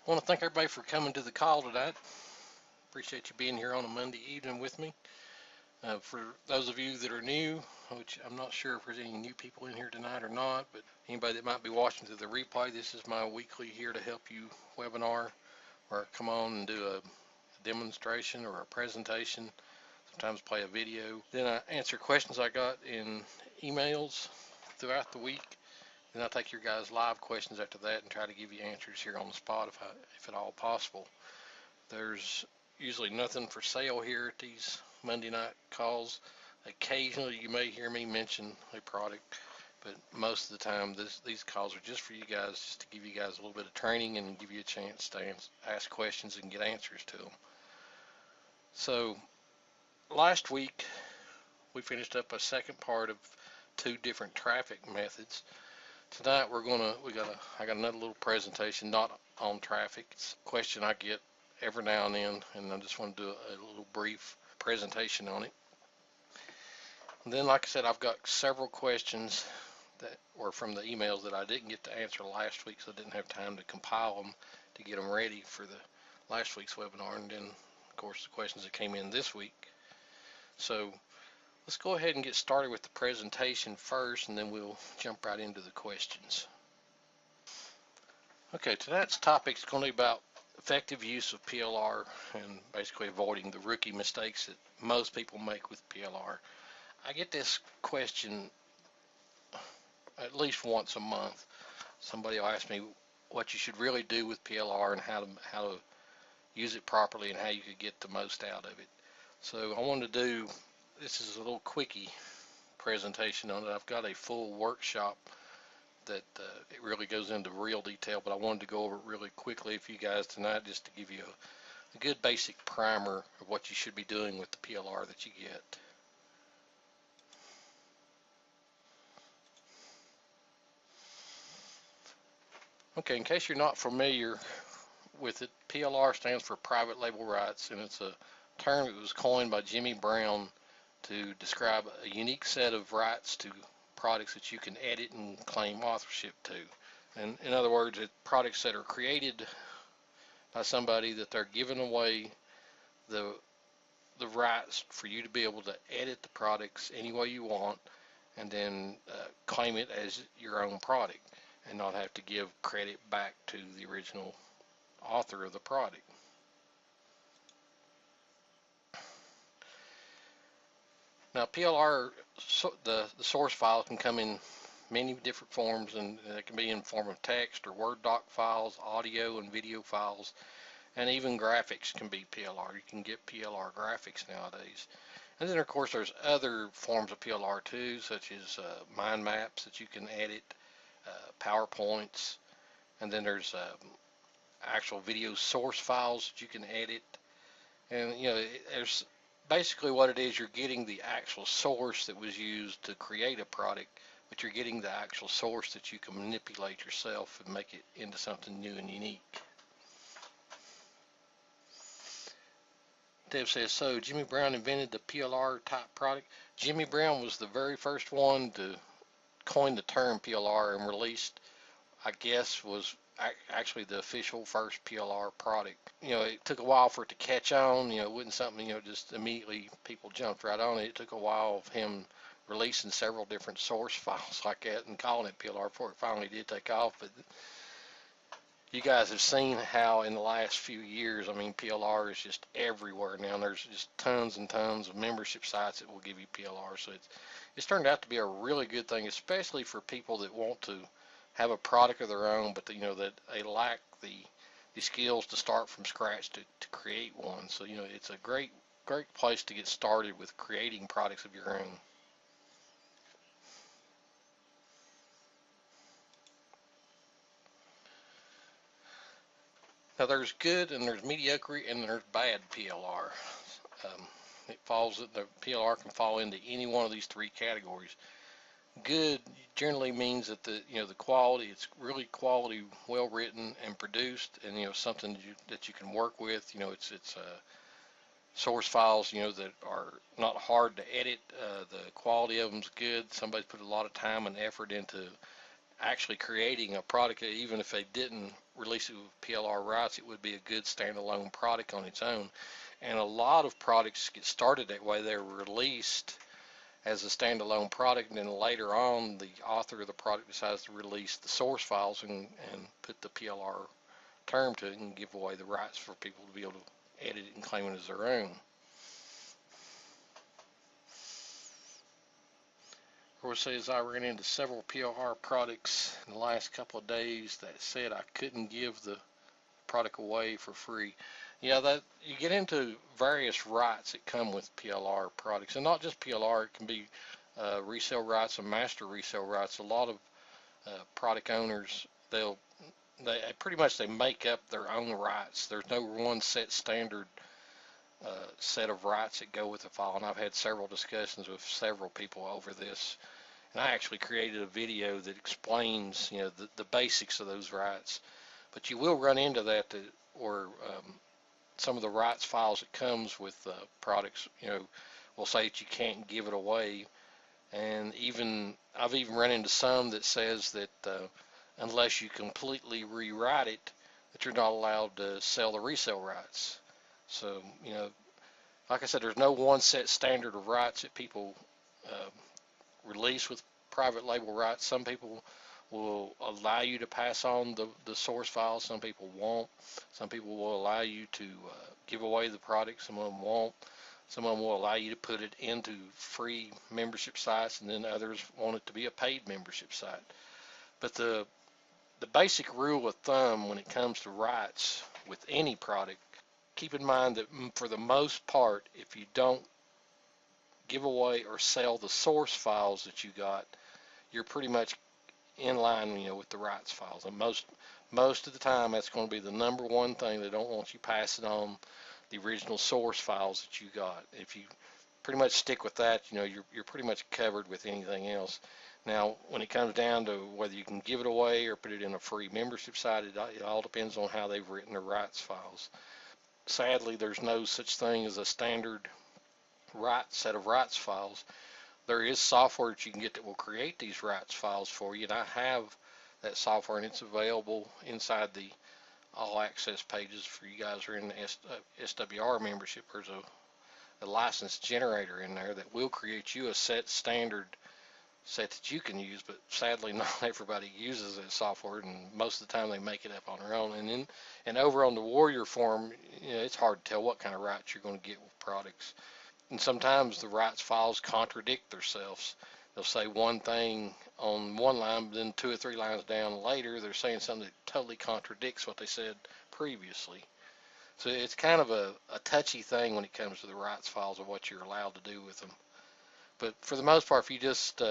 I want to thank everybody for coming to the call tonight. Appreciate you being here on a Monday evening with me. For those of you that are new, which I'm not sure if there's any new people in here tonight or not, but anybody that might be watching through the replay, this is my weekly here to help you webinar where I come on and do a demonstration or a presentation, sometimes play a video. Then I answer questions I got in emails throughout the week. Then I take your guys' live questions after that and try to give you answers here on the spot if at all possible. There's usually nothing for sale here at these Monday night calls. Occasionally you may hear me mention a product, but most of the time these calls are just for you guys, just to give you guys a little bit of training and give you a chance to ask questions and get answers to them. So last week we finished up a second part of 2 different traffic methods. Tonight I got another little presentation, not on traffic. It's a question I get every now and then, and I just want to do a little brief presentation on it. And then, like I said, I've got several questions that were from the emails that I didn't get to answer last week, so I didn't have time to compile them to get them ready for the last week's webinar, and then, of course, the questions that came in this week. So let's go ahead and get started with the presentation first, and then we'll jump right into the questions. Okay, tonight's topic is going to be about effective use of PLR and basically avoiding the rookie mistakes that most people make with PLR. I get this question at least once a month. Somebody will ask me what you should really do with PLR and how to use it properly and how you could get the most out of it. So I wanted to do, this is a little quickie presentation on it. I've got a full workshop that it really goes into real detail, but I wanted to go over it really quickly for you guys tonight, just to give you a good basic primer of what you should be doing with the PLR that you get. Okay, in case you're not familiar with it, PLR stands for private label rights, and it's a term that was coined by Jimmy Brown to describe a unique set of rights to products that you can edit and claim authorship to. And in other words, it's products that are created by somebody that they're giving away the rights for you to be able to edit the products any way you want, and then claim it as your own product and not have to give credit back to the original author of the product. Now PLR, the source file can come in many different forms, and it can be in form of text or Word doc files, audio and video files, and even graphics can be PLR. You can get PLR graphics nowadays. And then of course there's other forms of PLR too, such as mind maps that you can edit, PowerPoints, and then there's actual video source files that you can edit. And there's basically what it is, you're getting the actual source that was used to create a product, but you're getting the actual source that you can manipulate yourself and make it into something new and unique. Deb says, so Jimmy Brown invented the PLR type product. Jimmy Brown was the very first one to coin the term PLR and released, I guess, was actually the official first PLR product. It took a while for it to catch on. It wasn't something, just immediately people jumped right on it. It took a while of him releasing several different source files like that and calling it PLR before it finally did take off. But you guys have seen how in the last few years, PLR is just everywhere now. There's just tons and tons of membership sites that will give you PLR. So it's turned out to be a really good thing, especially for people that want to have a product of their own, but that they lack the skills to start from scratch to create one. So it's a great place to get started with creating products of your own. Now there's good and there's mediocre and there's bad PLR. The PLR can fall into any one of these 3 categories. Good generally means that the quality, it's really quality, well written and produced, and something that you can work with. It's source files that are not hard to edit. The quality of them's good. Somebody's put a lot of time and effort into actually creating a product, even if they didn't release it with PLR rights, it would be a good standalone product on its own. And a lot of products get started that way. They're released as a standalone product, and then later on the author of the product decides to release the source files and put the PLR term to it and give away the rights for people to be able to edit it and claim it as their own. Of course, as I ran into several PLR products in the last couple of days that said I couldn't give the product away for free. Yeah, that you get into various rights that come with PLR products, and not just PLR. It can be resale rights and master resale rights. A lot of product owners, they pretty much they make up their own rights. There's no one set standard set of rights that go with the file, and I've had several discussions with several people over this. And I actually created a video that explains, the basics of those rights. But you will run into that, or some of the rights files that comes with products, will say that you can't give it away. And I've even run into some that says that unless you completely rewrite it, that you're not allowed to sell the resale rights. So, like I said, there's no one set standard of rights that people release with private label rights. Some people will allow you to pass on the source files. Some people won't. Some people will allow you to give away the product. Some of them won't. Some of them will allow you to put it into free membership sites, and then others want it to be a paid membership site. But the basic rule of thumb when it comes to rights with any product, keep in mind that for the most part, if you don't give away or sell the source files that you got, you're pretty much in line, with the rights files. And most of the time, that's going to be the number one thing. They don't want you passing on the original source files that you got. If you pretty much stick with that, you're pretty much covered with anything else. Now, when it comes down to whether you can give it away or put it in a free membership site, it all depends on how they've written the rights files. Sadly, there's no such thing as a standard set of rights files. There is software that you can get that will create these rights files for you, and I have that software, and it's available inside the all access pages for you guys who are in the SWR membership. There's a license generator in there that will create you a standard set that you can use, but sadly not everybody uses that software, and most of the time they make it up on their own. And over on the Warrior forum, it's hard to tell what kind of rights you're going to get with products. And sometimes the rights files contradict themselves. They'll say one thing on one line, but then 2 or 3 lines down later, they're saying something that totally contradicts what they said previously. So it's kind of a touchy thing when it comes to the rights files of what you're allowed to do with them. But for the most part, if you just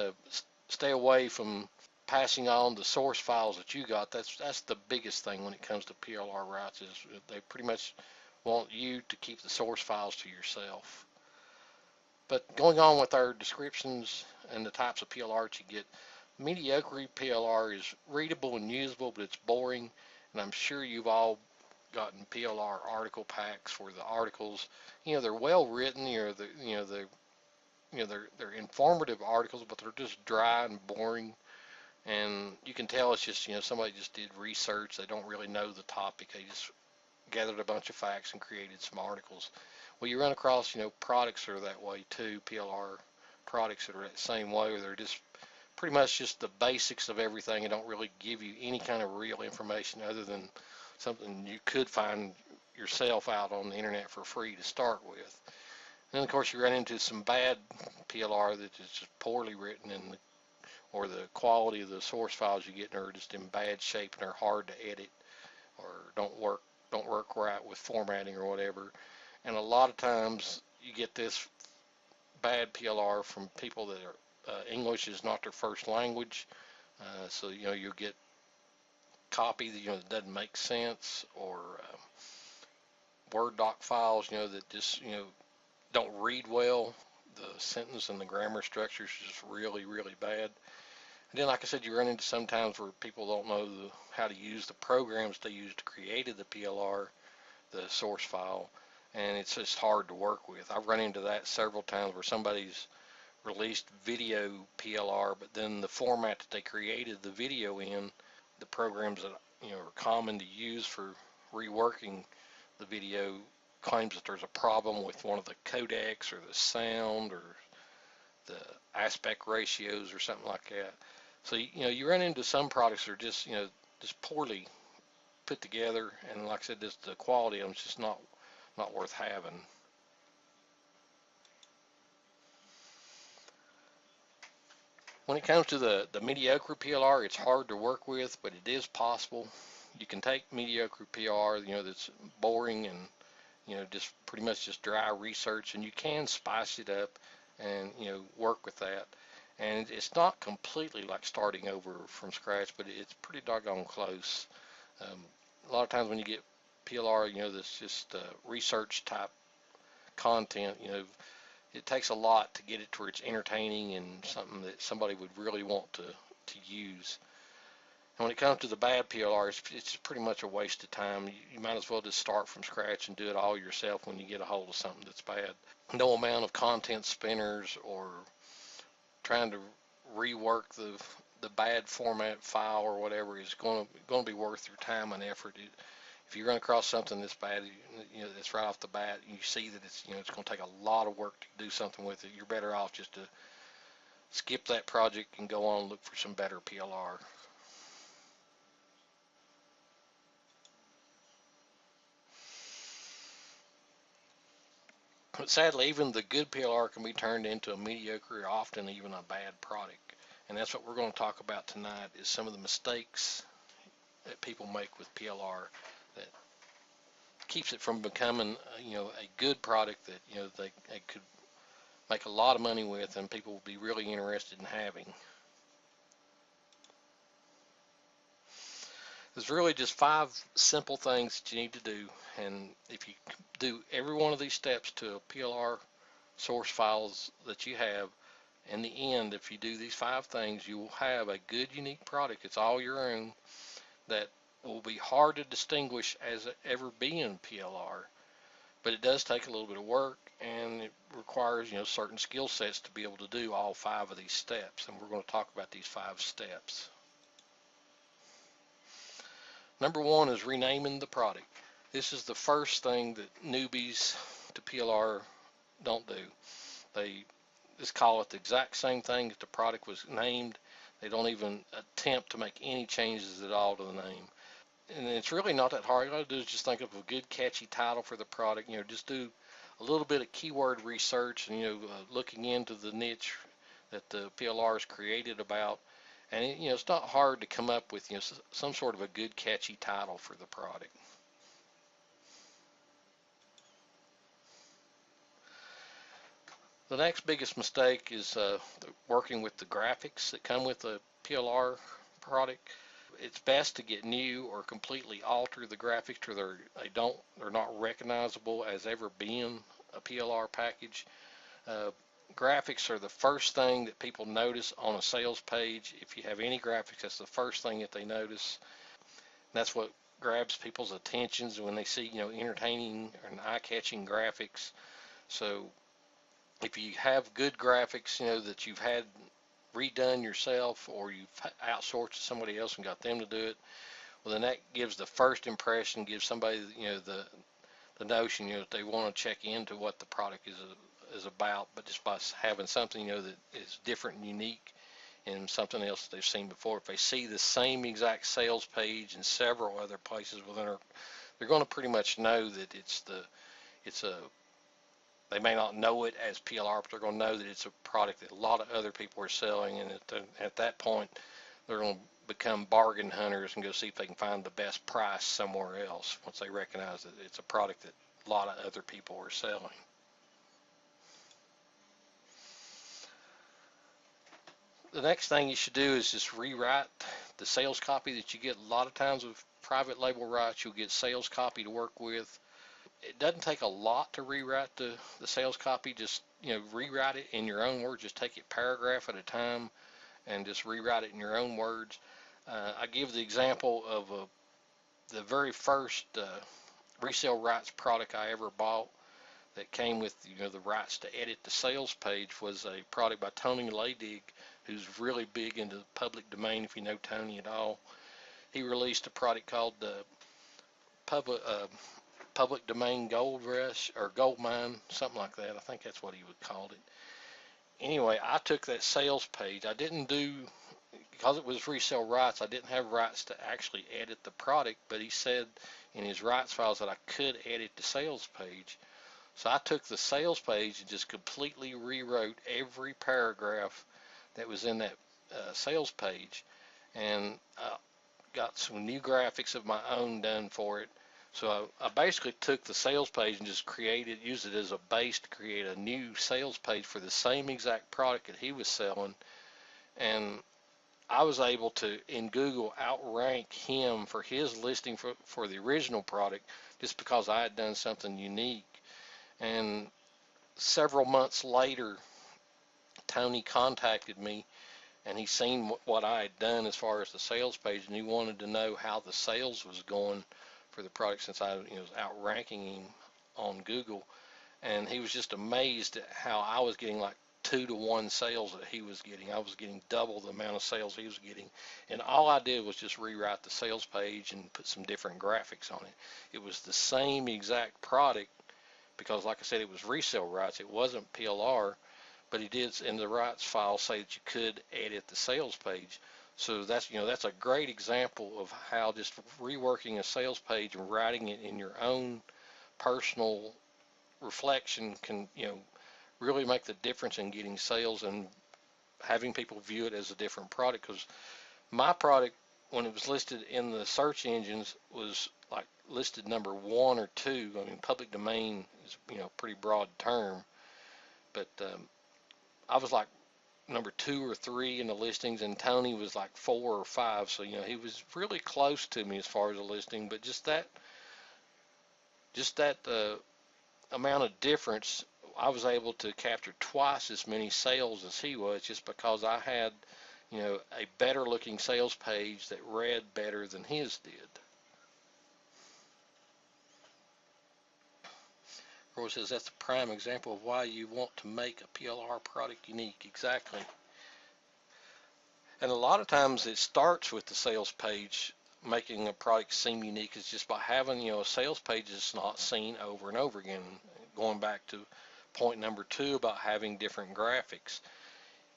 stay away from passing on the source files that you got, that's the biggest thing when it comes to PLR rights, is they pretty much want you to keep the source files to yourself. But going on with our descriptions and the types of PLR that you get, mediocre PLR is readable and usable, but it's boring. And I'm sure you've all gotten PLR article packs for the articles. They're well written. They're informative articles, but they're just dry and boring. And you can tell it's just somebody just did research. They don't really know the topic. They just gathered a bunch of facts and created some articles. Well, you run across, products that are that way too, PLR products that are that same way, where they're just pretty much just the basics of everything and don't really give you any kind of real information other than something you could find yourself out on the internet for free to start with. And then, of course, you run into some bad PLR that is just poorly written, or the quality of the source files you get are just in bad shape and are hard to edit, or don't work right with formatting or whatever. And a lot of times you get this bad PLR from people that are English is not their first language, so you'll get copy that doesn't make sense, or Word doc files that just don't read well. The sentence and the grammar structure is just really, really bad. And then, like I said, you run into sometimes where people don't know how to use the programs they used to create the PLR, the source file, and it's just hard to work with. I've run into that several times where somebody's released video PLR, but then the format that they created the video in, the programs that are common to use for reworking the video claims that there's a problem with one of the codecs or the sound or the aspect ratios or something like that. So you run into some products that are just poorly put together, and like I said, just the quality of them is just not worth having. When it comes to the mediocre PLR, it's hard to work with, but it is possible. You can take mediocre PLR, that's boring and just pretty much just dry research, and you can spice it up and work with that. And it's not completely like starting over from scratch, but it's pretty doggone close. A lot of times when you get PLR, that's just research type content, it takes a lot to get it to where it's entertaining and something that somebody would really want to use. And when it comes to the bad PLR, it's pretty much a waste of time. You might as well just start from scratch and do it all yourself when you get a hold of something that's bad. No amount of content spinners or trying to rework the bad format file or whatever is going to be worth your time and effort. If you run across something that's bad, that's right off the bat, you see that it's going to take a lot of work to do something with it. You're better off just to skip that project and go on and look for some better PLR. But sadly, even the good PLR can be turned into a mediocre or often even a bad product. And that's what we're going to talk about tonight, is some of the mistakes that people make with PLR that keeps it from becoming a good product that they could make a lot of money with and people will be really interested in having. There's really just 5 simple things that you need to do, and if you do every one of these steps to a PLR source files that you have, in the end, if you do these 5 things, you will have a good unique product. It's all your own that will be hard to distinguish as ever being PLR, but it does take a little bit of work, and it requires certain skill sets to be able to do all 5 of these steps, and we're going to talk about these 5 steps. Number 1 is renaming the product. This is the first thing that newbies to PLR don't do. They just call it the exact same thing that the product was named. They don't even attempt to make any changes at all to the name. And it's really not that hard. All you got to do is just think of a good catchy title for the product. Just do a little bit of keyword research and looking into the niche that the PLR is created about. And it's not hard to come up with some sort of a good catchy title for the product. The next biggest mistake is working with the graphics that come with a PLR product. It's best to get new or completely alter the graphics to where they're not recognizable as ever being a PLR package. Graphics are the first thing that people notice on a sales page. If you have any graphics, that's the first thing that they notice. That's what grabs people's attentions when they see entertaining and eye-catching graphics. So if you have good graphics that you've had redone yourself or you've outsourced to somebody else and got them to do it, well, then that gives the first impression, gives somebody the notion that they want to check into what the product is about. But just by having something that is different and unique and something else that they've seen before, if they see the same exact sales page in several other places, well, then they're going to pretty much know that they may not know it as PLR, but they're going to know that it's a product that a lot of other people are selling, and at that point they're going to become bargain hunters and go see if they can find the best price somewhere else once they recognize that it's a product that a lot of other people are selling. The next thing you should do is just rewrite the sales copy that you get. A lot of times with private label rights, you'll get sales copy to work with. It doesn't take a lot to rewrite the sales copy. Just rewrite it in your own words. Just take it paragraph at a time and just rewrite it in your own words. I give the example of the very first resale rights product I ever bought that came with the rights to edit the sales page was a product by Tony Ladig, who's really big into the public domain, if you know Tony at all. he released a product called the public domain gold rush or gold mine, something like that. I think that's what he would call it. Anyway, I took that sales page. I didn't do, because it was resale rights, I didn't have rights to actually edit the product, but he said in his rights files that I could edit the sales page. So I took the sales page and just completely rewrote every paragraph that was in that sales page, and got some new graphics of my own done for it. So I basically took the sales page and just used it as a base to create a new sales page for the same exact product that he was selling. And I was able to, in Google, outrank him for his listing for the original product just because I had done something unique. And several months later, Tony contacted me, and he seen what I had done as far as the sales page, and he wanted to know how the sales was going for the product since I was outranking him on Google. And he was just amazed at how I was getting like 2-to-1 sales that he was getting. I was getting double the amount of sales he was getting, and all I did was just rewrite the sales page and put some different graphics on it. It was the same exact product because, like I said, it was resale rights. It wasn't PLR, but he did in the rights file say that you could edit the sales page. So that's a great example of how just reworking a sales page and writing it in your own personal reflection can really make the difference in getting sales and having people view it as a different product. Because my product, when it was listed in the search engines, was like listed number 1 or 2. I mean, public domain is a pretty broad term, but I was like number 2 or 3 in the listings, and Tony was like 4 or 5. So he was really close to me as far as the listing. But just that amount of difference, I was able to capture twice as many sales as he was, just because I had a better looking sales page that read better than his did. Roy says that's a prime example of why you want to make a PLR product unique. Exactly. And a lot of times it starts with the sales page. Making a product seem unique is just by having a sales page that's not seen over and over again. Going back to point number 2 about having different graphics.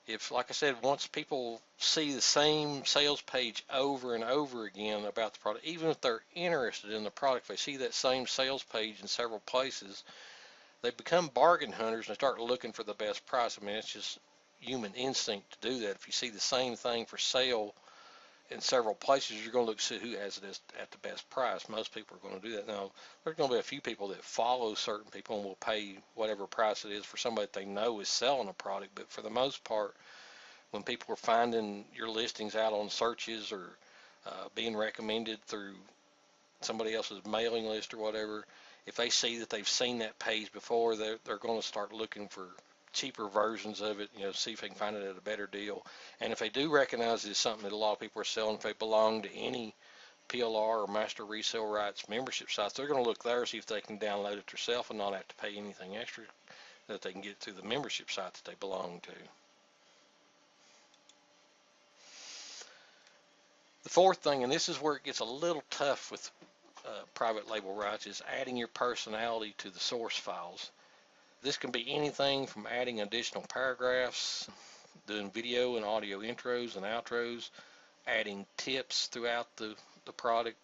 If, like I said, once people see the same sales page over and over again about the product, even if they're interested in the product, they see that same sales page in several places, they become bargain hunters and start looking for the best price. I mean, it's just human instinct to do that. If you see the same thing for sale in several places, you're going to look to see who has it at the best price. Most people are going to do that. Now, there's going to be a few people that follow certain people and will pay whatever price it is for somebody that they know is selling a product. But for the most part, when people are finding your listings out on searches or being recommended through somebody else's mailing list or whatever, if they see that they've seen that page before, they're going to start looking for cheaper versions of it, see if they can find it at a better deal. And if they do recognize it's something that a lot of people are selling, if they belong to any PLR or master resale rights membership sites, they're going to look there, see if they can download it themselves and not have to pay anything extra, that they can get through the membership site that they belong to. The fourth thing, and this is where it gets a little tough with private label rights, is adding your personality to the source files. This can be anything from adding additional paragraphs, doing video and audio intros and outros, adding tips throughout the product,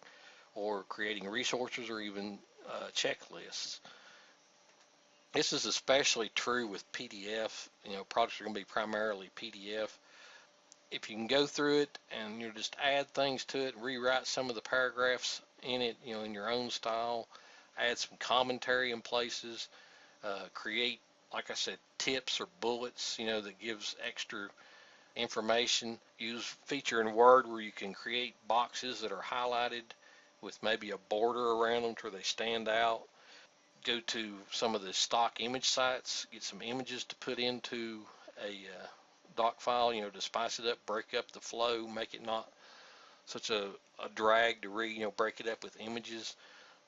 or creating resources or even checklists. This is especially true with PDF. Products are going to be primarily PDF. If you can go through it and just add things to it, rewrite some of the paragraphs in it, in your own style, add some commentary in places, create, like I said, tips or bullets, that gives extra information. Use feature in Word where you can create boxes that are highlighted with maybe a border around them to where they stand out. Go to some of the stock image sites, get some images to put into a doc file, to spice it up, break up the flow, make it not such a drag to read, break it up with images.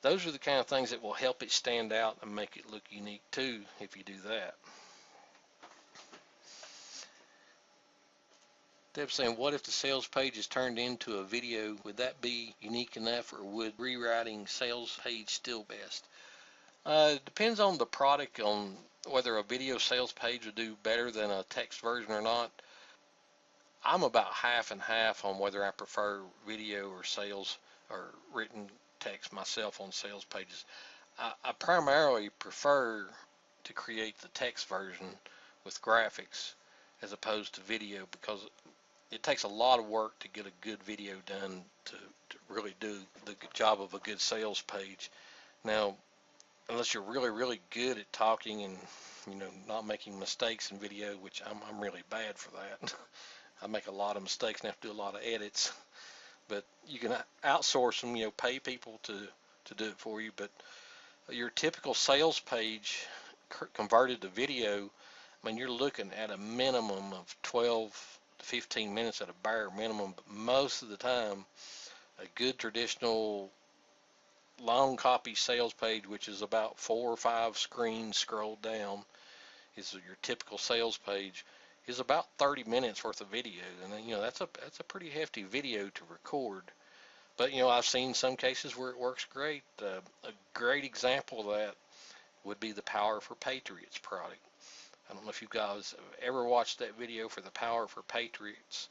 Those are the kind of things that will help it stand out and make it look unique too, if you do that. Deb's saying, what if the sales page is turned into a video? Would that be unique enough, or would rewriting sales page still best? It depends on the product, on whether a video sales page would do better than a text version or not. I'm about half and half on whether I prefer video or sales or written text myself on sales pages. I primarily prefer to create the text version with graphics as opposed to video, because it takes a lot of work to get a good video done to really do the good job of a good sales page. Now, unless you're really good at talking and not making mistakes in video, which I'm really bad for that. I make a lot of mistakes and have to do a lot of edits, but you can outsource them, pay people to do it for you. But your typical sales page converted to video, I mean, you're looking at a minimum of 12 to 15 minutes at a bare minimum, but most of the time a good traditional long copy sales page, which is about 4 or 5 screens scrolled down, is your typical sales page, is about 30 minutes worth of video. And then, that's a pretty hefty video to record. But I've seen some cases where it works great. A great example of that would be the Power for Patriots product. I don't know if you guys have ever watched that video for the Power for Patriots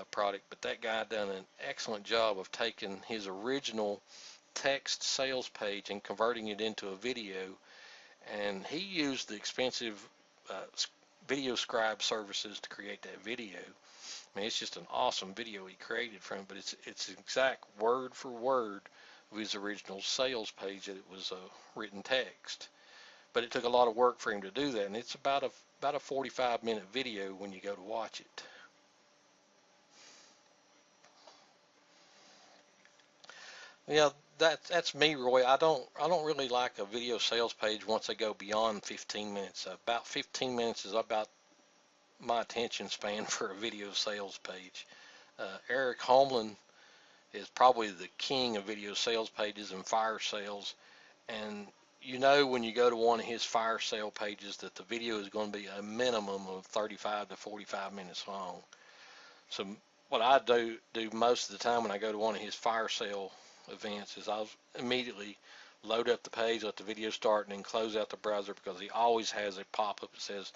product, but that guy done an excellent job of taking his original text sales page and converting it into a video. And he used the expensive video scribe services to create that video. I mean, it's just an awesome video he created from it, but it's exact word for word of his original sales page that it was written text. But it took a lot of work for him to do that, and it's about a 45-minute video when you go to watch it. Yeah, that's me, Roy. I don't really like a video sales page once they go beyond 15 minutes. About 15 minutes is about my attention span for a video sales page. Eric Holmland is probably the king of video sales pages and fire sales, and when you go to one of his fire sale pages that the video is going to be a minimum of 35 to 45 minutes long. So what I do most of the time when I go to one of his fire sale events is I'll immediately load up the page, let the video start, and then close out the browser, because he always has a pop-up that says,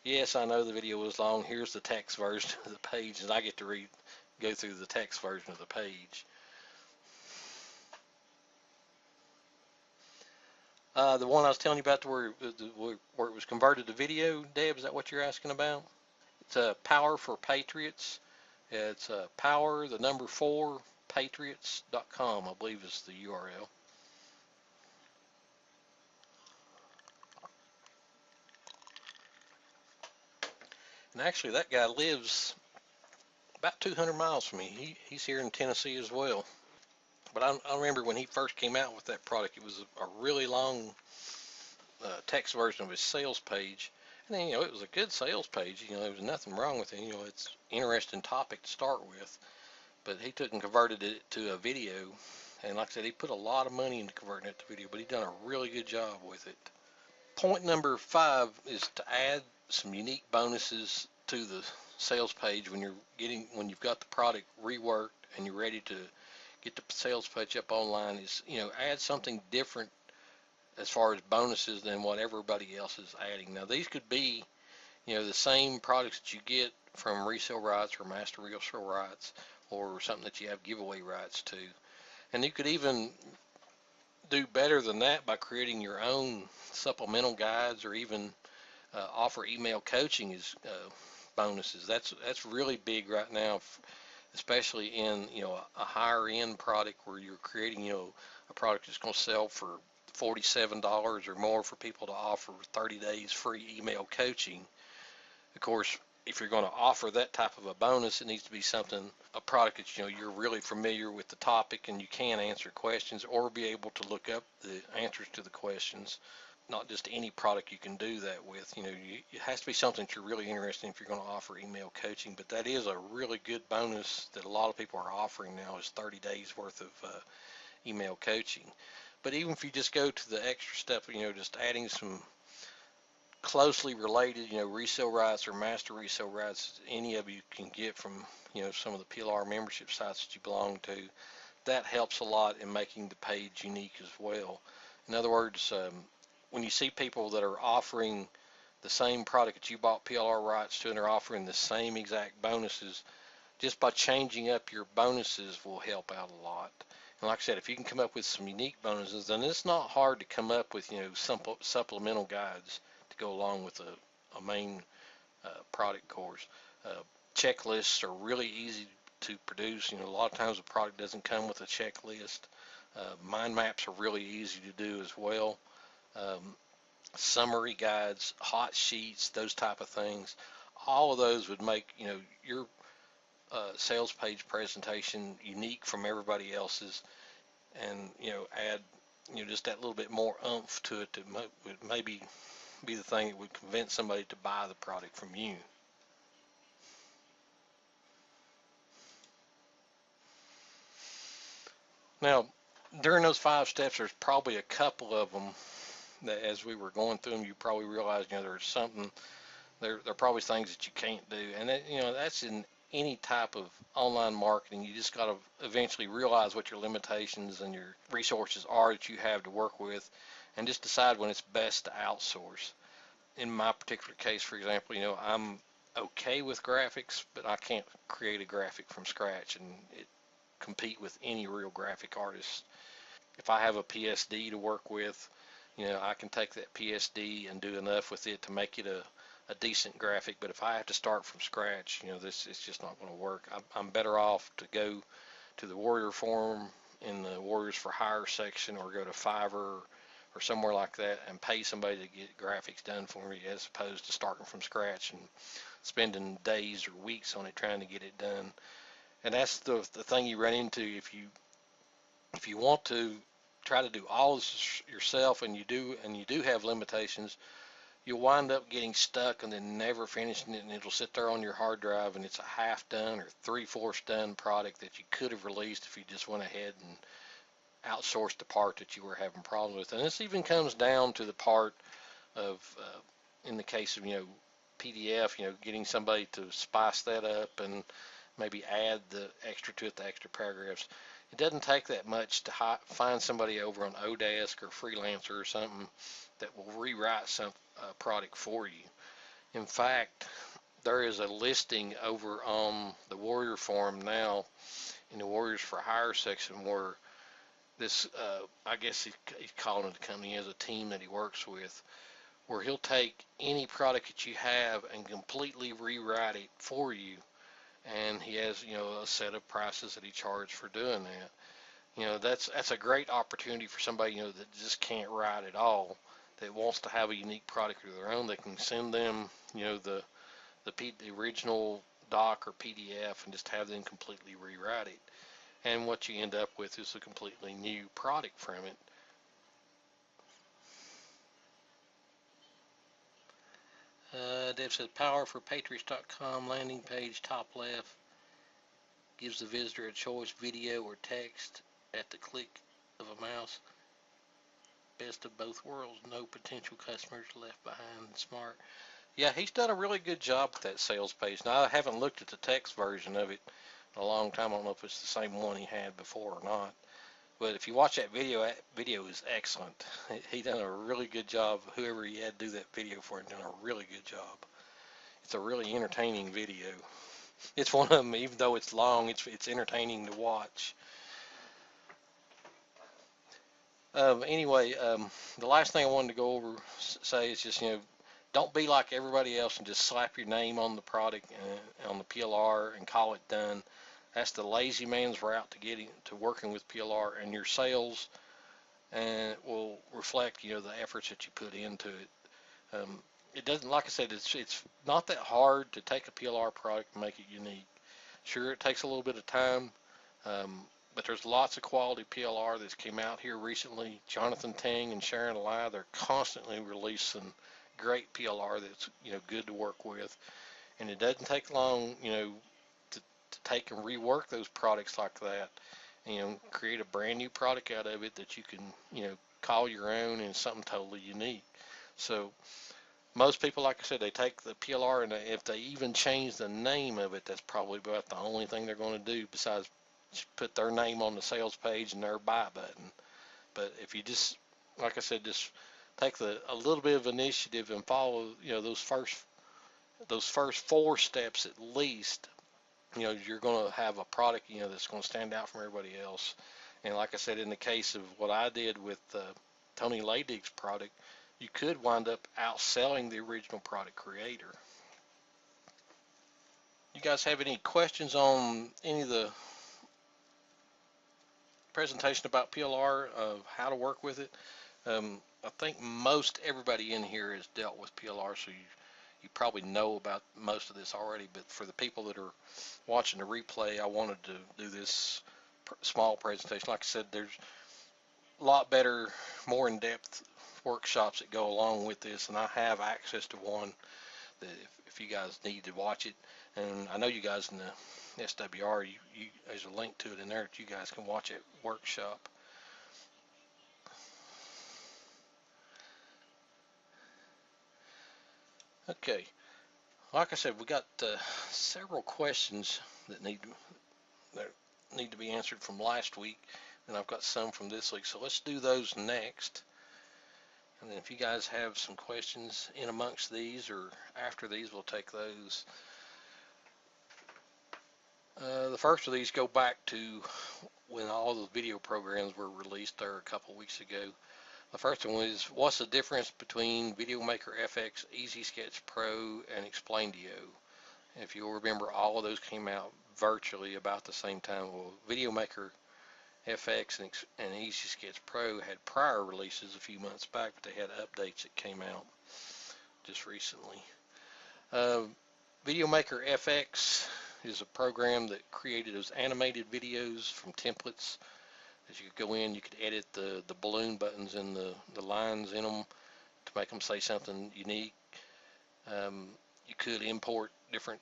yes, I know the video was long, here's the text version of the page, and I get to go through the text version of the page. The one I was telling you about where it was converted to video, Deb, is that what you're asking about? It's a Power for Patriots. It's power, the number 4, patriots.com, I believe is the URL. And actually, that guy lives about 200 miles from me. He's here in Tennessee as well. But I remember when he first came out with that product, it was a really long text version of his sales page. And then, it was a good sales page. There was nothing wrong with it. It's an interesting topic to start with. But he took and converted it to a video. And like I said, he put a lot of money into converting it to video, but he done a really good job with it. Point number 5 is to add some unique bonuses to the sales page when you've got the product reworked and you're ready to get the sales page up online. Is add something different as far as bonuses than what everybody else is adding. Now these could be the same products that you get from resale rights or master resale rights, or something that you have giveaway rights to. And you could even do better than that by creating your own supplemental guides, or even offer email coaching as bonuses. That's really big right now, especially in a higher end product where you're creating a product that's going to sell for $47 or more for people to offer 30 days free email coaching. Of course, if you're going to offer that type of a bonus, it needs to be a product that you're really familiar with the topic and you can answer questions or be able to look up the answers to the questions. Not just any product you can do that with. It has to be something that you're really interested in if you're going to offer email coaching. But that is a really good bonus that a lot of people are offering now, is 30 days worth of email coaching. But even if you just go to the extra step, just adding some closely related, resale rights or master resale rights, any of you can get from, some of the PLR membership sites that you belong to. That helps a lot in making the page unique as well. In other words, when you see people that are offering the same product that you bought PLR rights to and they're offering the same exact bonuses, just by changing up your bonuses will help out a lot. And like I said, if you can come up with some unique bonuses, then it's not hard to come up with, simple supplemental guides to go along with a main product course. Checklists are really easy to produce. A lot of times the product doesn't come with a checklist. Mind maps are really easy to do as well. Summary guides, hot sheets, those type of things. All of those would make your sales page presentation unique from everybody else's, and add just that little bit more oomph to it that would maybe be the thing that would convince somebody to buy the product from you. Now, during those 5 steps, there's probably a couple of them that, as we were going through them, you probably realized, there's something, there are probably things that you can't do, and that, that's in any type of online marketing. You just got to eventually realize what your limitations and your resources are that you have to work with, and just decide when it's best to outsource. In my particular case, for example, I'm okay with graphics, but I can't create a graphic from scratch and compete with any real graphic artist. If I have a PSD to work with, I can take that PSD and do enough with it to make it a decent graphic. But if I have to start from scratch, this it's just not going to work. I'm better off to go to the Warrior Forum in the Warriors for Hire section, or go to Fiverr or somewhere like that and pay somebody to get graphics done for me, as opposed to starting from scratch and spending days or weeks on it trying to get it done. And that's the thing you run into if you want to try to do all this yourself, and you do have limitations. You'll wind up getting stuck and then never finishing it, and it'll sit there on your hard drive, and it's a half done or 3/4 done product that you could have released if you just went ahead and outsourced the part that you were having problems with. And this even comes down to the part of, in the case of PDF, getting somebody to spice that up and maybe add the extra to it, the extra paragraphs. It doesn't take that much to find somebody over on Odesk or Freelancer or something that will rewrite some product for you. In fact, there is a listing over on the Warrior Forum now in the Warriors for Hire section where this, I guess he's calling it a company, he has a team that he works with, where he'll take any product that you have and completely rewrite it for you. And he has, a set of prices that he charges for doing that. That's a great opportunity for somebody, that just can't write at all, that wants to have a unique product of their own. They can send them, the original doc or PDF, and just have them completely rewrite it. And what you end up with is a completely new product from it. Deb says, powerforpatriots.com landing page, top left, gives the visitor a choice, video or text at the click of a mouse. Best of both worlds, no potential customers left behind. Smart. Yeah, he's done a really good job with that sales page. Now, I haven't looked at the text version of it in a long time. I don't know if it's the same one he had before or not. But if you watch that video is excellent. He done a really good job. Whoever he had do that video for him done a really good job. It's a really entertaining video. It's one of them, even though it's long, it's entertaining to watch. Anyway, the last thing I wanted to go over, say is just, don't be like everybody else and just slap your name on the product, on the PLR, and call it done. That's the lazy man's route to working with PLR, and your sales, and it will reflect, the efforts that you put into it. It doesn't, like I said, it's not that hard to take a PLR product and make it unique. Sure, it takes a little bit of time, but there's lots of quality PLR that's came out here recently. Jonathan Tang and Sharon Lai, they're constantly releasing great PLR that's good to work with, and it doesn't take long to take and rework those products like that, create a brand new product out of it that you can call your own and something totally unique. So most people, like I said, they take the PLR, and if they even change the name of it, that's probably about the only thing they're going to do besides put their name on the sales page and their buy button. But if you just, like I said, just take a little bit of initiative and follow, those first 4 steps at least, you're going to have a product, that's going to stand out from everybody else. And like I said, in the case of what I did with Tony Ladig's product, you could wind up outselling the original product creator. You guys have any questions on any of the presentation about PLR, of how to work with it? I think most everybody in here has dealt with PLR, so you probably know about most of this already, but for the people that are watching the replay, I wanted to do this small presentation. Like I said, there's a lot better, more in-depth workshops that go along with this, and I have access to one that if you guys need to watch it, and I know you guys in the SWR, there's a link to it in there that you guys can watch it workshop. Okay, like I said, we got several questions that need to be answered from last week, and I've got some from this week, so let's do those next. And then if you guys have some questions in amongst these or after these, we'll take those. The first of these go back to when all the video programs were released there a couple weeks ago. The first one is, what's the difference between VideoMaker FX, Easy Sketch Pro, and Explaindio? If you'll remember, all of those came out virtually about the same time. Well, VideoMaker FX and Easy Sketch Pro had prior releases a few months back, but they had updates that came out just recently. VideoMaker FX is a program that created those animated videos from templates. As you could go in, you could edit the balloon buttons and the lines in them to make them say something unique. You could import different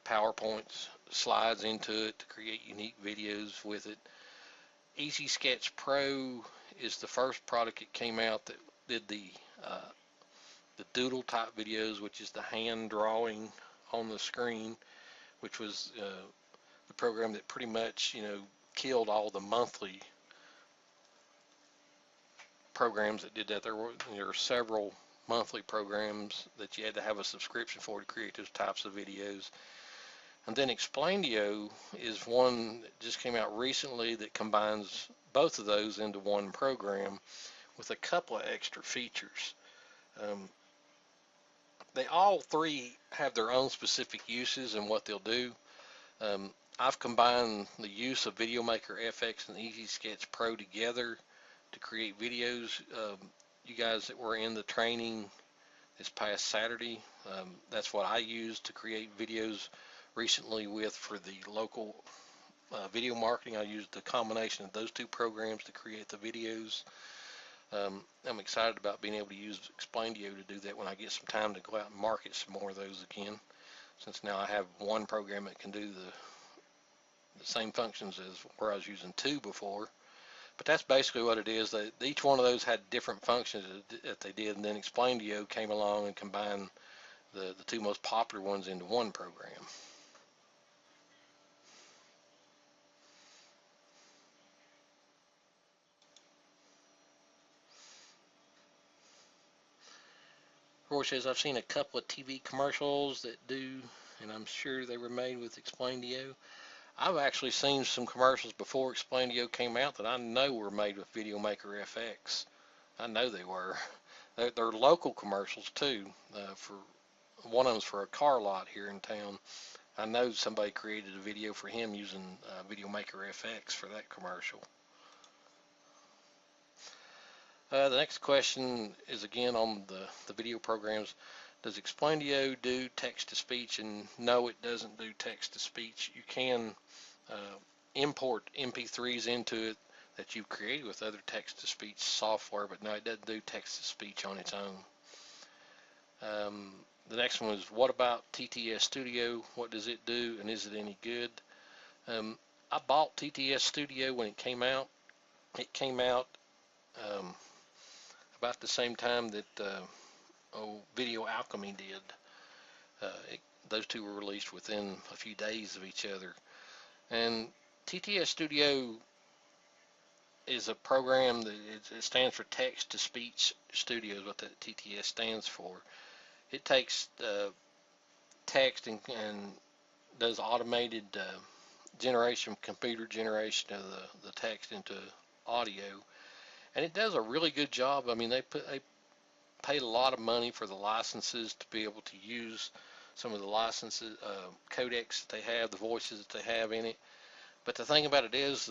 PowerPoints slides into it to create unique videos with it. Easy Sketch Pro is the first product that came out that did the doodle type videos, which is the hand drawing on the screen, which was the program that pretty much killed all the monthly programs that did that. There were several monthly programs that you had to have a subscription for to create those types of videos. And then Explaindio is one that just came out recently that combines both of those into one program with a couple of extra features. They all three have their own specific uses and what they'll do. I've combined the use of VideoMaker FX and Easy Sketch Pro together to create videos. You guys that were in the training this past Saturday, that's what I used to create videos recently for the local video marketing. I used the combination of those two programs to create the videos. I'm excited about being able to use Explaindio to do that when I get some time to go out and market some more of those again, since now I have one program that can do the same functions as where I was using 2 before. But that's basically what it is. Each one of those had different functions that they did, and then Explaindio came along and combined the 2 most popular ones into one program. Roy says, I've seen a couple of TV commercials that do, and I'm sure they were made with Explaindio. I've actually seen some commercials before Explaindio came out that I know were made with VideoMaker FX. I know they were. They're local commercials too. For one of them's for a car lot here in town. I know somebody created a video for him using VideoMaker FX for that commercial. The next question is again on the video programs. Does Explaindio do text-to-speech? And no, it doesn't do text-to-speech. You can import MP3s into it that you've created with other text-to-speech software, but no, it doesn't do text-to-speech on its own. The next one is, what about TTS Studio? What does it do, and is it any good? I bought TTS Studio when it came out. It came out about the same time that Video Alchemy did. Those two were released within a few days of each other. And TTS Studio is a program that it stands for Text to Speech Studio, is what that TTS stands for. It takes text and does automated computer generation of the text into audio, and it does a really good job. I mean, they paid a lot of money for the licenses to be able to use some of the licenses, codecs that they have, the voices that they have in it. But the thing about it is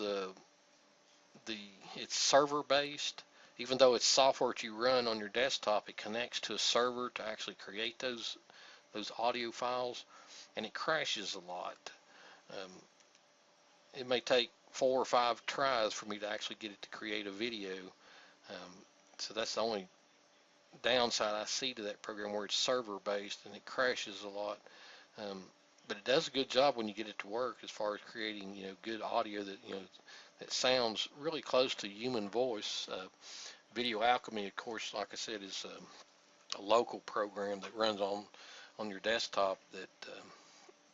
it's server based. Even though it's software that you run on your desktop, it connects to a server to actually create those audio files, and it crashes a lot. It may take 4 or 5 tries for me to actually get it to create a video. So that's the only downside I see to that program, where it's server based and it crashes a lot. But it does a good job when you get it to work, as far as creating good audio that sounds really close to human voice. Video Alchemy, of course, like I said, is a local program that runs on your desktop, that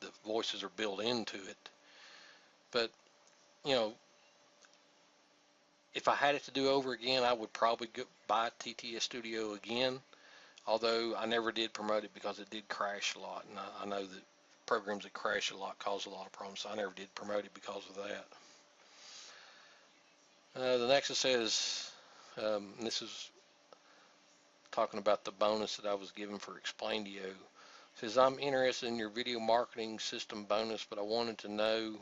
the voices are built into it. But if I had it to do over again, I would probably buy TTS Studio again, although I never did promote it because it did crash a lot, and I know that programs that crash a lot cause a lot of problems, so I never did promote it because of that. The next it says, and this is talking about the bonus that I was given for Explaindio. It says, I'm interested in your video marketing system bonus, but I wanted to know,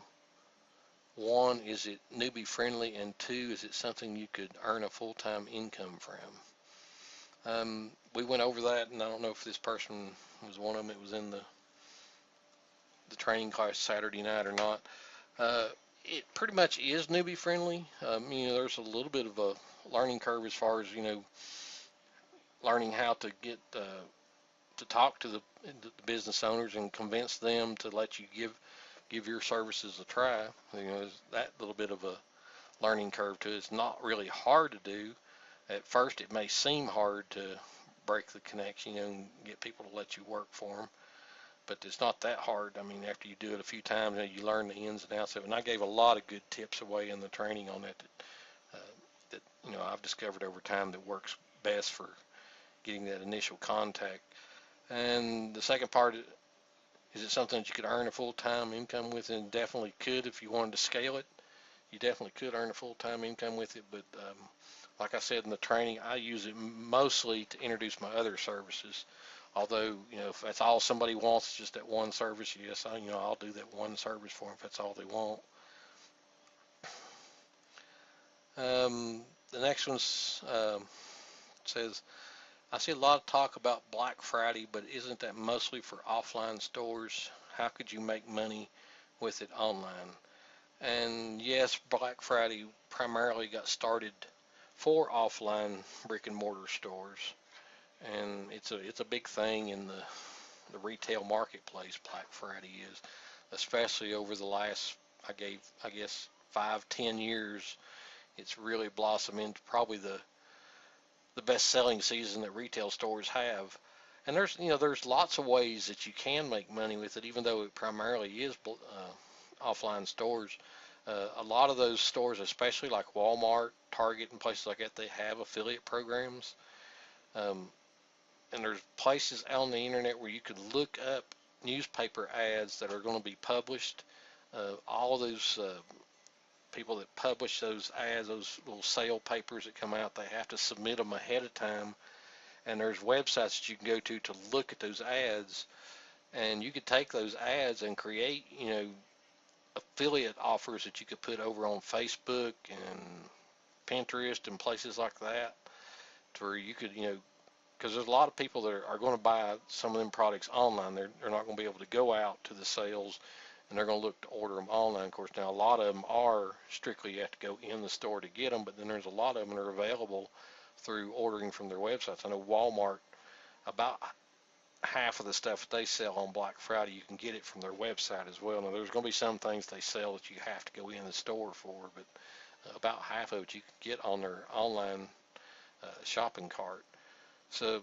1, is it newbie friendly, and 2, is it something you could earn a full-time income from? We went over that, and I don't know if this person was one of them that was in the training class Saturday night or not. It pretty much is newbie friendly. There's a little bit of a learning curve as far as learning how to get to talk to the business owners and convince them to let you give your services a try. There's that little bit of a learning curve to it. It's not really hard to do. At first, it may seem hard to break the connection and get people to let you work for them, but it's not that hard. I mean, after you do it a few times, you learn the ins and outs of it. And I gave a lot of good tips away in the training on that I've discovered over time that works best for getting that initial contact. And the second part, is it something that you could earn a full-time income with? And definitely could. If you wanted to scale it, you definitely could earn a full-time income with it. But like I said in the training, I use it mostly to introduce my other services. Although, if that's all somebody wants, just that one service, yes, I'll do that one service for them if that's all they want. The next one says, I see a lot of talk about Black Friday, but isn't that mostly for offline stores? How could you make money with it online? And yes, Black Friday primarily got started for offline brick and mortar stores, and it's a big thing in the retail marketplace. Black Friday is, especially over the last, I guess 5-10 years, it's really blossomed into probably the best selling season that retail stores have. And there's lots of ways that you can make money with it, even though it primarily is offline stores. A lot of those stores, especially like Walmart, Target, and places like that, they have affiliate programs. And there's places out on the internet where you could look up newspaper ads that are going to be published. All of those people that publish those ads, those little sale papers that come out, they have to submit them ahead of time. And there's websites that you can go to look at those ads, and you could take those ads and create, affiliate offers that you could put over on Facebook and Pinterest and places like that, to where you could, because there's a lot of people that are going to buy some of them products online. They're not going to be able to go out to the sales, and they're going to look to order them online. Of course, now a lot of them are strictly, you have to go in the store to get them, but then there's a lot of them that are available through ordering from their websites. I know Walmart, about half of the stuff that they sell on Black Friday, you can get it from their website as well. Now, there's going to be some things they sell that you have to go in the store for, but about half of it you can get on their online shopping cart. So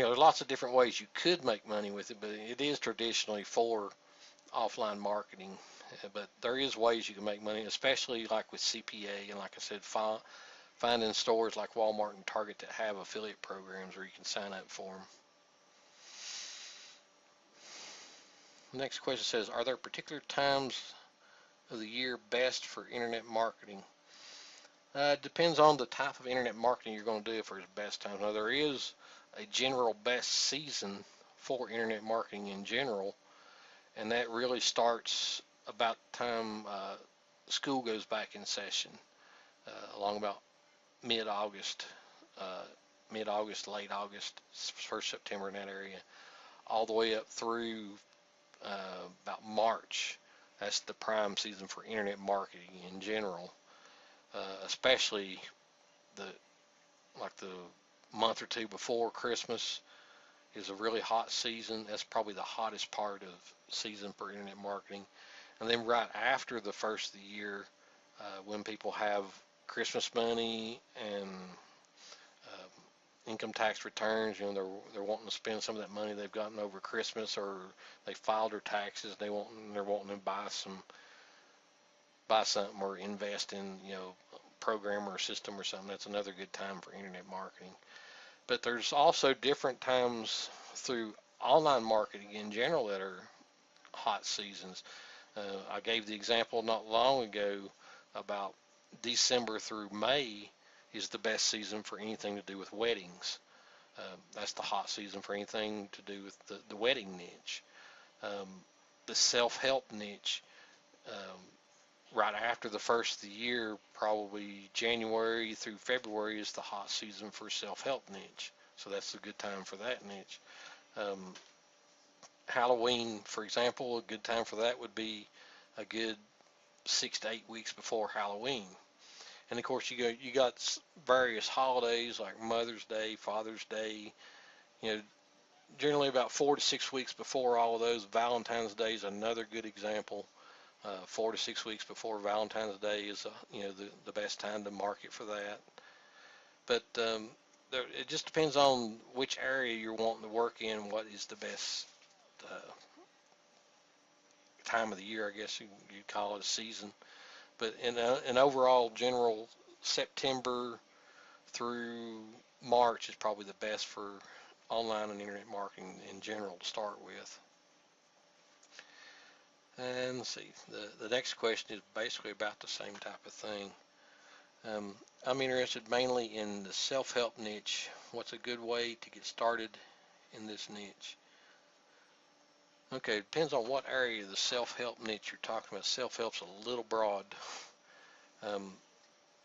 there's lots of different ways you could make money with it, but it is traditionally for offline marketing. But there is ways you can make money, especially like with CPA, and like I said, finding stores like Walmart and Target that have affiliate programs where you can sign up for them. The next question says, are there particular times of the year best for internet marketing? It depends on the type of internet marketing you're going to do for best time. Now, there is a general best season for internet marketing in general, and that really starts about the time school goes back in session, along about mid-August, late August, 1st September in that area, all the way up through about March. That's the prime season for internet marketing in general, especially the month or two before Christmas is a really hot season. That's probably the hottest part of season for internet marketing. And then right after the first of the year, when people have Christmas money and income tax returns, they're wanting to spend some of that money they've gotten over Christmas, or they filed their taxes. They're wanting to buy something or invest in a program or a system or something. That's another good time for internet marketing. But there's also different times through online marketing in general that are hot seasons. I gave the example not long ago about December through May is the best season for anything to do with weddings. That's the hot season for anything to do with the wedding niche. The self-help niche, right after the first of the year, probably January through February, is the hot season for self-help niche. So that's a good time for that niche. Halloween, for example, a good time for that would be a good 6 to 8 weeks before Halloween. And of course, you got various holidays like Mother's Day, Father's Day. Generally about 4 to 6 weeks before all of those. Valentine's Day is another good example. 4 to 6 weeks before Valentine's Day is the best time to market for that. But it just depends on which area you're wanting to work in. What is the best time of the year? I guess you'd call it a season. But in an overall general, September through March is probably the best for online and internet marketing in general to start with. And let's see, the next question is basically about the same type of thing. I'm interested mainly in the self-help niche. What's a good way to get started in this niche? Okay, it depends on what area of the self-help niche you're talking about. Self-help's a little broad.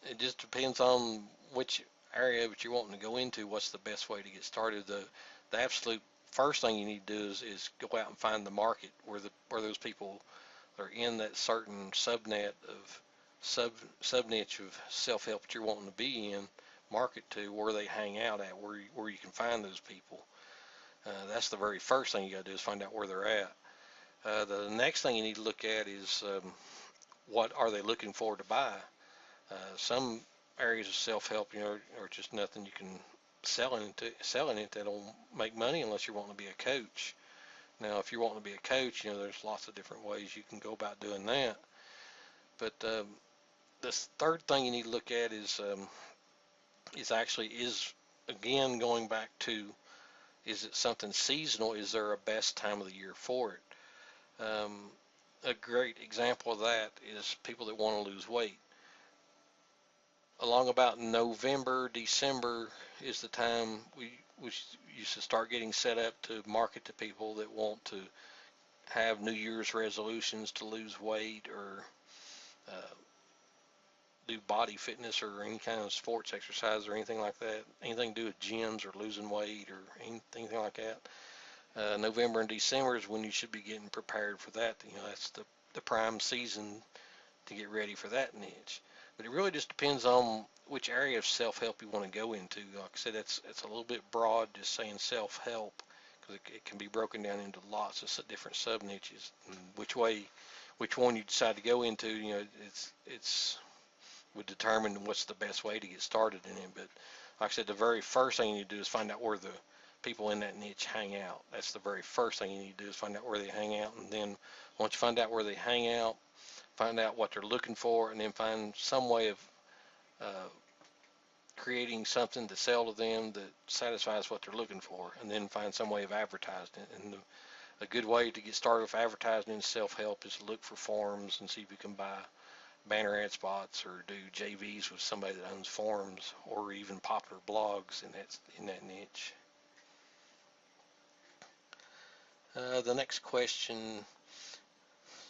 It just depends on which area that you're wanting to go into. What's the best way to get started? The absolute first thing you need to do is go out and find the market where those people are in that certain subnet of sub niche of self-help that you're wanting to be in. Market to where they hang out at, where you can find those people. That's the very first thing you got to do, is find out where they're at. The next thing you need to look at is what are they looking for to buy. Some areas of self-help, are just nothing you can selling it that'll make money unless you're wanting to be a coach. Now, if you're wanting to be a coach, there's lots of different ways you can go about doing that. But the third thing you need to look at is again going back to, is it something seasonal? Is there a best time of the year for it? A great example of that is people that want to lose weight. Along about November, December is the time we used to start getting set up to market to people that want to have New Year's resolutions to lose weight, or do body fitness or any kind of sports exercise or anything like that, anything to do with gyms or losing weight or anything like that. November and December is when you should be getting prepared for that. That's the prime season to get ready for that niche. But it really just depends on which area of self-help you want to go into. Like I said, it's a little bit broad just saying self-help, because it can be broken down into lots of different sub-niches. And which one you decide to go into, it's would determine what's the best way to get started in it. But like I said, the very first thing you do is find out where the people in that niche hang out. That's the very first thing you need to do, is find out where they hang out. And then once you find out where they hang out, find out what they're looking for, and then find some way of creating something to sell to them that satisfies what they're looking for, and then find some way of advertising it. And a good way to get started with advertising in self-help is to look for forums and see if you can buy banner ad spots or do JVs with somebody that owns forums, or even popular blogs in that niche. The next question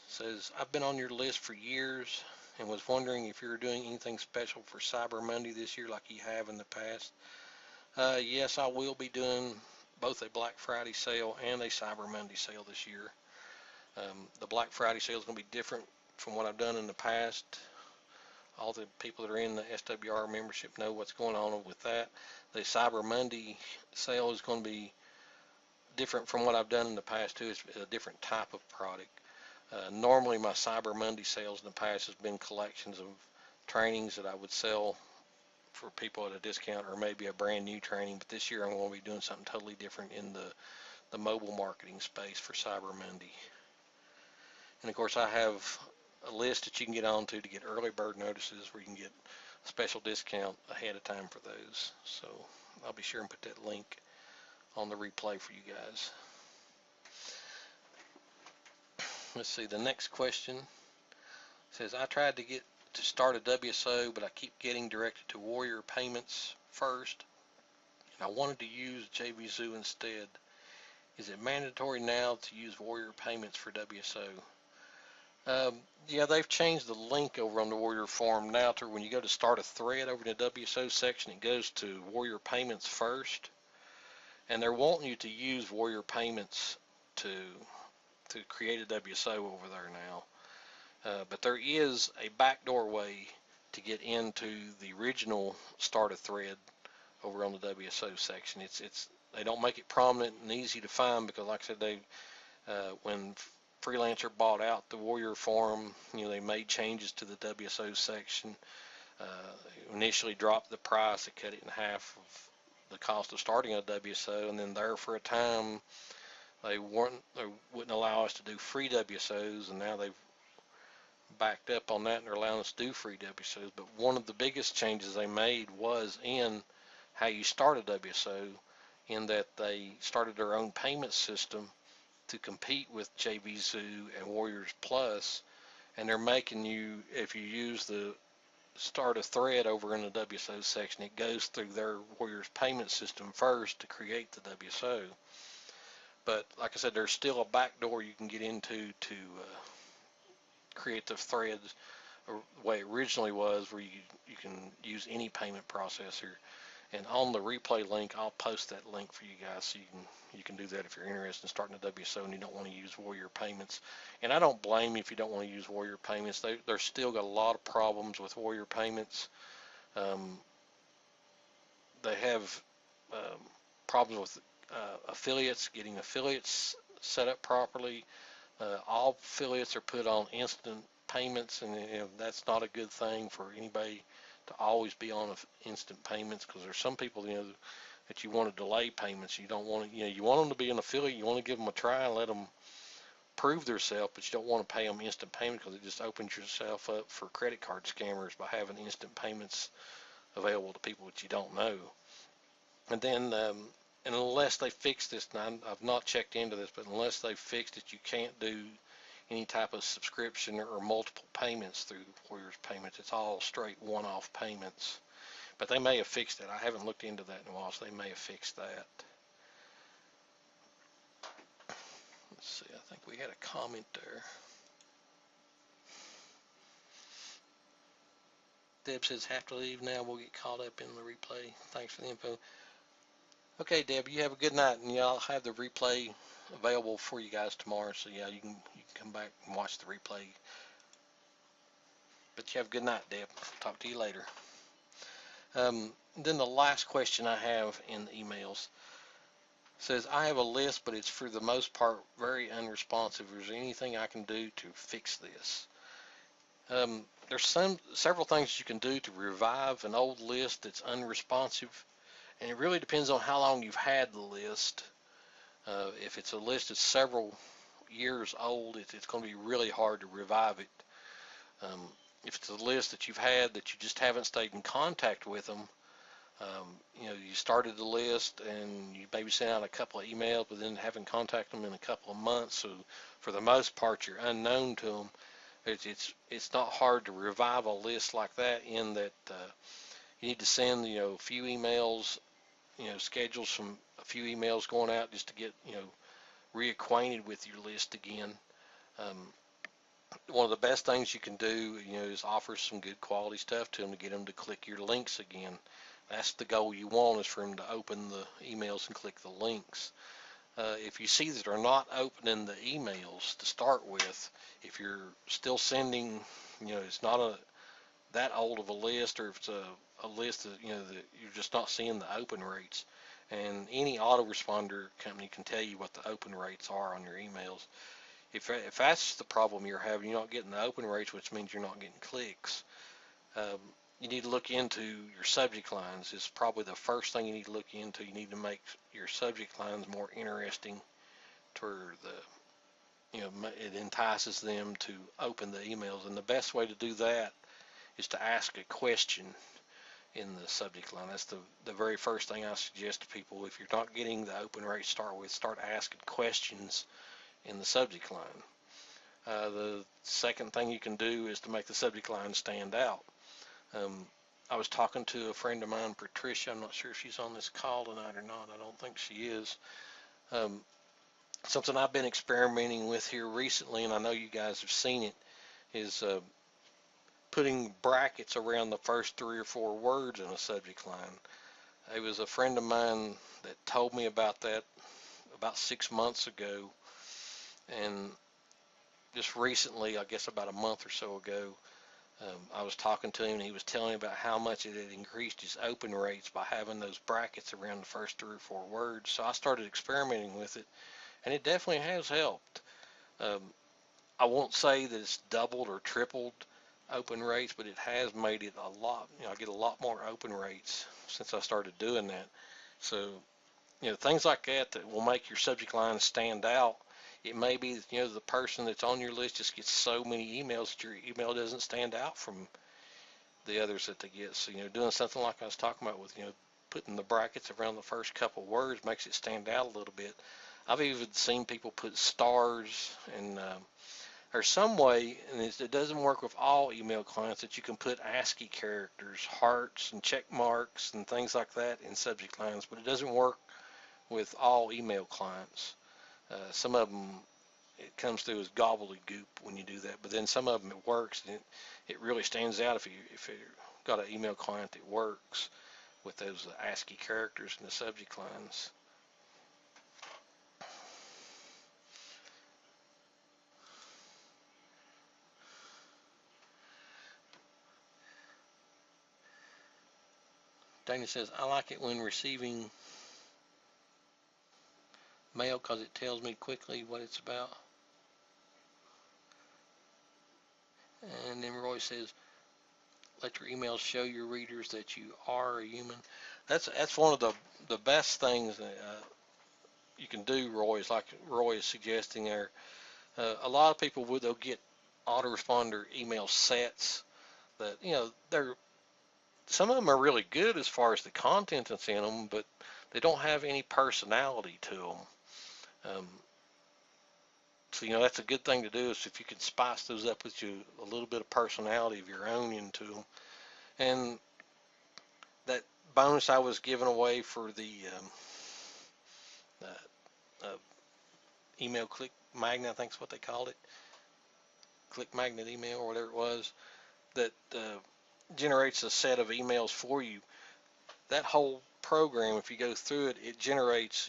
says, I've been on your list for years and was wondering if you're doing anything special for Cyber Monday this year like you have in the past. Yes, I will be doing both a Black Friday sale and a Cyber Monday sale this year. The Black Friday sale is going to be different from what I've done in the past. All the people that are in the SWR membership know what's going on with that. The Cyber Monday sale is going to be different from what I've done in the past too. It's a different type of product. Normally my Cyber Monday sales in the past has been collections of trainings that I would sell for people at a discount, or maybe a brand new training, but this year I'm going to be doing something totally different in the mobile marketing space for Cyber Monday. And of course I have a list that you can get onto to get early bird notices where you can get a special discount ahead of time for those. So I'll be sure and put that link on the replay for you guys. Let's see, the next question says, I tried to get to start a WSO, but I keep getting directed to Warrior Payments first, and I wanted to use JVZoo instead. Is it mandatory now to use Warrior Payments for WSO? Yeah, they've changed the link over on the Warrior forum now to when you go to start a thread over in the WSO section, it goes to Warrior Payments first, and they're wanting you to use Warrior Payments to create a WSO over there now. But there is a backdoor way to get into the original start a thread over on the WSO section. They don't make it prominent and easy to find because, like I said, when Freelancer bought out the Warrior forum, they made changes to the WSO section. Initially dropped the price, it cut it in half of the cost of starting a WSO, and then there for a time they wouldn't allow us to do free WSOs, and now they've backed up on that and they're allowing us to do free WSOs. But one of the biggest changes they made was in how you start a WSO, in that they started their own payment system to compete with JVZoo and Warriors Plus, and they're making you, if you use the start a thread over in the WSO section, it goes through their Warriors payment system first to create the WSO. But like I said, there's still a back door you can get into to create the threads the way it originally was, where you can use any payment processor. And on the replay link, I'll post that link for you guys, so you can do that if you're interested in starting a WSO and you don't want to use Warrior Payments. And I don't blame you if you don't want to use Warrior Payments. They're still got a lot of problems with Warrior Payments. They have problems with affiliates, getting affiliates set up properly. All affiliates are put on instant payments, and that's not a good thing for anybody to always be on instant payments, because there's some people that you want to delay payments. You don't want to, you want them to be an affiliate. You want to give them a try and let them prove themselves, but you don't want to pay them instant payment, because it just opens yourself up for credit card scammers by having instant payments available to people that you don't know. And then and unless they fix this, and I've not checked into this, but unless they fixed it, you can't do any type of subscription or multiple payments through Warriors Payments. It's all straight one-off payments. But they may have fixed it. I haven't looked into that in a while, so they may have fixed that. Let's see, I think we had a comment there. Deb says, have to leave now. We'll get caught up in the replay. Thanks for the info. Okay, Deb, you have a good night, and I'll have the replay available for you guys tomorrow. So yeah, you can come back and watch the replay. But you have a good night, Deb. Talk to you later. Then the last question I have in the emails says, I have a list, but it's for the most part very unresponsive. Is there anything I can do to fix this? There's several things you can do to revive an old list that's unresponsive, And it really depends on how long you've had the list. If it's a list that's several years old, it's going to be really hard to revive it. Um, if it's a list that you've had that you just haven't stayed in contact with them, you started the list and you maybe sent out a couple of emails, but then haven't contacted them in a couple of months. So for the most part, you're unknown to them. It's not hard to revive a list like that, in that you need to send a few emails, schedules from a few emails going out just to get reacquainted with your list again. Um, One of the best things you can do, is offer some good quality stuff to them to get them to click your links again. That's the goal you want, is for them to open the emails and click the links. If you see that they're not opening the emails to start with, if you're still sending, it's not that old of a list, or if it's a list that, that you're just not seeing the open rates. And any autoresponder company can tell you what the open rates are on your emails. If that's the problem you're having, you're not getting the open rates, which means you're not getting clicks. You need to look into your subject lines. Is probably the first thing you need to look into. You need to make your subject lines more interesting, to where it entices them to open the emails. And the best way to do that is to ask a question in the subject line. That's the very first thing I suggest to people. If you're not getting the open rate to start with, start asking questions in the subject line. The second thing you can do is to make the subject line stand out. I was talking to a friend of mine, Patricia. I'm not sure if she's on this call tonight or not. I don't think she is. Something I've been experimenting with here recently, and I know you guys have seen it, is putting brackets around the first 3 or 4 words in a subject line. It was a friend of mine that told me about that about 6 months ago, and just recently, I guess about a month or so ago, I was talking to him, and he was telling me about how much it had increased his open rates by having those brackets around the first 3 or 4 words. So I started experimenting with it, and it definitely has helped. Um, I won't say that it's doubled or tripled open rates, but it has made it a lot. I get a lot more open rates since I started doing that. So, things like that will make your subject line stand out. It may be that, the person that's on your list just gets so many emails that your email doesn't stand out from the others that they get. So, doing something like I was talking about with, putting the brackets around the first couple words makes it stand out a little bit. I've even seen people put stars and there's some way, and it doesn't work with all email clients, that you can put ASCII characters, hearts and check marks and things like that in subject lines, but it doesn't work with all email clients. Some of them, it comes through as gobbledygook when you do that, but then some of them it works, and it really stands out if you've got an email client that works with those ASCII characters in the subject lines. Dana says, I like it when receiving mail because it tells me quickly what it's about. And then Roy says, let your emails show your readers that you are a human. That's one of the best things that you can do, Roy, is like Roy is suggesting there. A lot of people they'll get autoresponder email sets that, some of them are really good as far as the content that's in them, but they don't have any personality to them. So, that's a good thing to do, is if you can spice those up with a little bit of personality of your own into them. And that bonus I was giving away for the email click magnet, I think is what they called it, click magnet email or whatever it was, that generates a set of emails for you. That whole program, if you go through it, it generates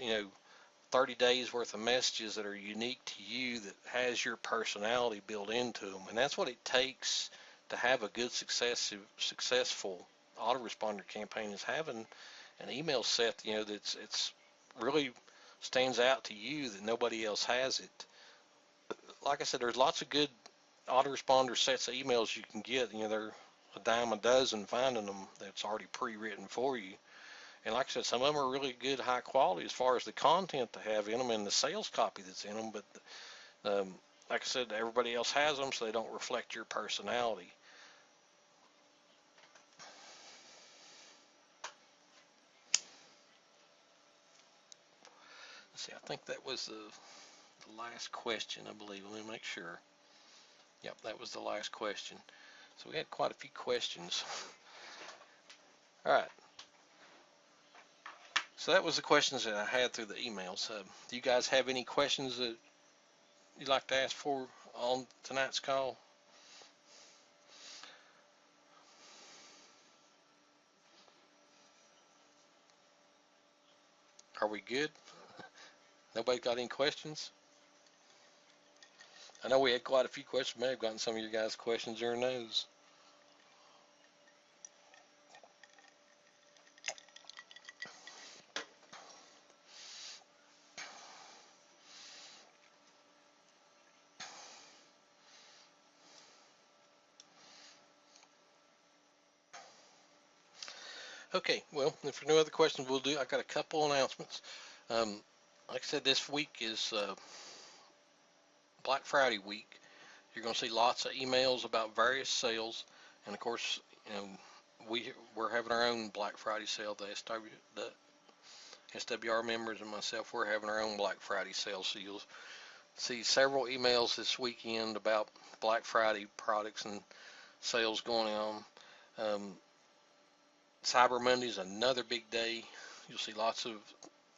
30 days worth of messages that are unique to you, that has your personality built into them. And that's what it takes to have a good successful autoresponder campaign, is having an email set that's it's really stands out to you, that nobody else has it. Like I said, there's lots of good autoresponder sets of emails you can get. They're a dime a dozen finding them that's already pre-written for you. And like I said, some of them are really good, high quality as far as the content they have in them and the sales copy that's in them. But like I said, everybody else has them, so they don't reflect your personality. Let's see, I think that was the last question, I believe. Let me make sure. Yep, that was the last question. So we had quite a few questions. All right. So that was the questions that I had through the emails. Do you guys have any questions that you'd like to ask for on tonight's call? Are we good? Nobody got any questions? I know we had quite a few questions. May have gotten some of your guys' questions during those. Okay, well, if there are no other questions, I got a couple announcements. Like I said, this week is Black Friday week. You're going to see lots of emails about various sales, and of course, you know, we're having our own Black Friday sale. The SWR members and myself, we're having our own Black Friday sale. So you'll see several emails this weekend about Black Friday products and sales going on. Cyber Monday is another big day. You'll see lots of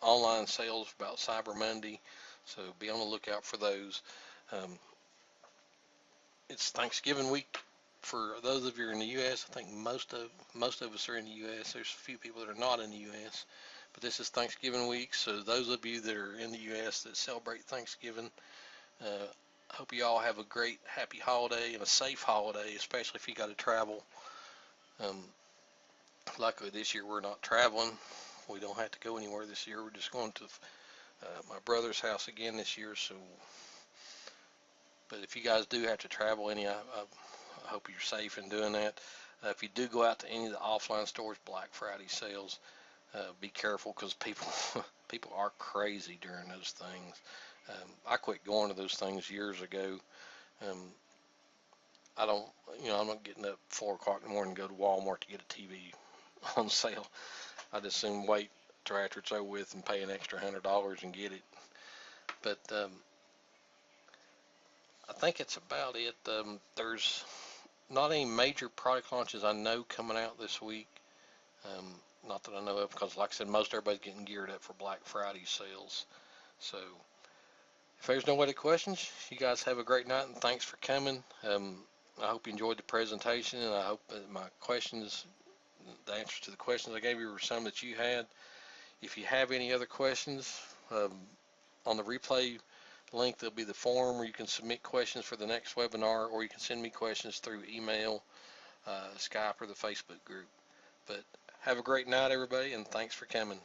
online sales about Cyber Monday, so be on the lookout for those. It's Thanksgiving week for those of you in the U.S. I think most of us are in the U.S. There's a few people that are not in the U.S., but this is Thanksgiving week, so those of you that are in the U.S. that celebrate Thanksgiving, I hope you all have a great, happy holiday and a safe holiday, especially if you got to travel. Luckily this year we're not traveling. We don't have to go anywhere this year. We're just going to my brother's house again this year. So, but if you guys do have to travel I hope you're safe in doing that. If you do go out to any of the offline stores, Black Friday sales, be careful because people are crazy during those things. I quit going to those things years ago. I'm not getting up 4 o'clock in the morning and go to Walmart to get a TV on sale. I just soon wait till after it's over with and pay an extra $100 and get it. But I think it's about it. There's not any major product launches I know coming out this week. Not that I know of, because like I said, most everybody's getting geared up for Black Friday sales. So if there's no other questions, you guys have a great night and thanks for coming. I hope you enjoyed the presentation, and I hope that the answers to the questions I gave you were some that you had. If you have any other questions, on the replay link there'll be the form where you can submit questions for the next webinar, or you can send me questions through email, Skype, or the Facebook group. But have a great night, everybody, and thanks for coming.